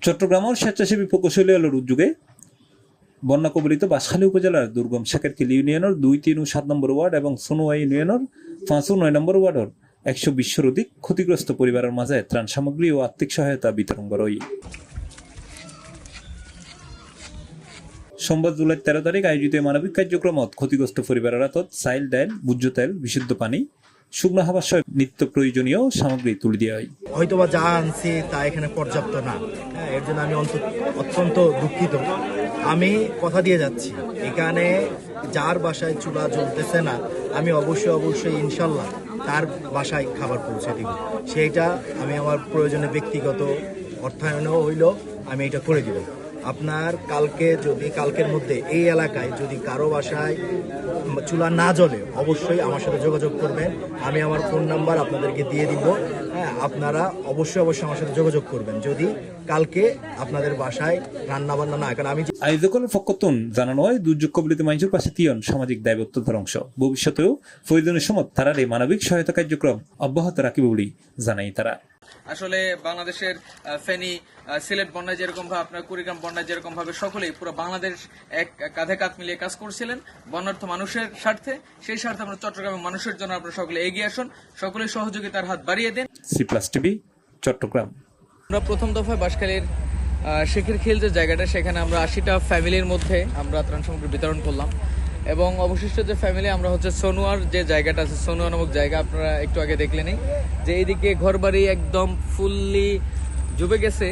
চট্টগ্রাম স্বেচ্ছাসেবী প্রকৌশলী আলোর উদ্যোগে বন্যা কবলিত বাঁশখালী উপজেলার দুর্গম শেখেরখিল ইউনিয়নের 2, 3 ও 7 নম্বর ওয়ার্ড এবং সোনোয়া ইউনিয়নের 5 ও 9 নম্বর ওয়ার্ডের 120-এর অধিক ক্ষতিগ্রস্ত পরিবারের মাঝে ত্রাণ সামগ্রী ও আর্থিক সহায়তা বিতরণ করা হয়। সোমবার জুলাই 13 তারিখ আয়োজিত মানবিক কার্যক্রমত ক্ষতিগ্রস্ত পরিবারের হাতত চাইল, ডাইল, ভোজ্য তেল, বিশুদ্ধ পানি, শুকনো খাবার সহ নিত্য প্রয়োজনীয় সামগ্রী তুলে দেওয়া হয়। হয়তোবা যা আনছি তা এখানে পর্যাপ্ত না, এর জন্য আমি অত্যন্ত দুঃখিত। আমি কথা দিয়ে যাচ্ছি, এখানে যার বাসায় চুলা জ্বলতেছে না, আমি অবশ্যই ইনশাল্লাহ তার বাসায় খাবার পৌঁছে দিব। সেইটা আমি আমার প্রয়োজনে ব্যক্তিগত অর্থায়নেও হইল আমি এটা করে দিব। আপনার কালকের মধ্যে এই এলাকায় যদি কারো বাসায় চুলা না জ্বলে অবশ্যই আমার সাথে যোগাযোগ করবেন। আমি আমার ফোন নাম্বার আপনাদেরকে দিয়ে দিব। আপনারা অবশ্যই আমার সাথে যোগাযোগ করবেন যদি কালকে আপনাদের বাসায় রান্না বান্না না। কারণ আমি আয়োজকের পক্ষতুন জানানো হয় দুর্যোগ কবলিত মানুষের পাশে তিয়ন সামাজিক দায়বদ্ধতার অংশ। ভবিষ্যতেও প্রয়োজনীয় সময় তারা এই মানবিক সহায়তা কার্যক্রম অব্যাহত রাখিবে বলে জানাই তারা। আসলে বাংলাদেশের ফেনী, সিলেট বন্যায় যেরকম ভাবে, আপনার কুড়িগ্রাম বন্যায় যেরকম ভাবে সকলেই পুরো বাংলাদেশ এক কাঁধে কাঁধ মিলিয়ে কাজ করছিলেন বন্যার্থ মানুষের স্বার্থে। সেই স্বার্থে আমরা চট্টগ্রামের মানুষের জন্য আপনারা সকলে এগিয়ে আসুন, সকলেই সহযোগিতার হাত বাড়িয়ে দেন। C+TV, চট্টগ্রাম। আমরা প্রথম দফায় বাঁশখালীর শেখেরখিল যে জায়গাটা, সেখানে আমরা 80টা ফ্যামিলির মধ্যে আমরা ত্রাণ সামগ্রী বিতরণ করলাম এবং অবশিষ্ট যে ফ্যামিলি আমরা সোনোয়ার যে জায়গাটা আছে, সোনোয়া নামক জায়গা আপনারা একটু আগে দেখলেনই যে এইদিকে ঘরবাড়ি একদম ফুললি ডুবে গেছে।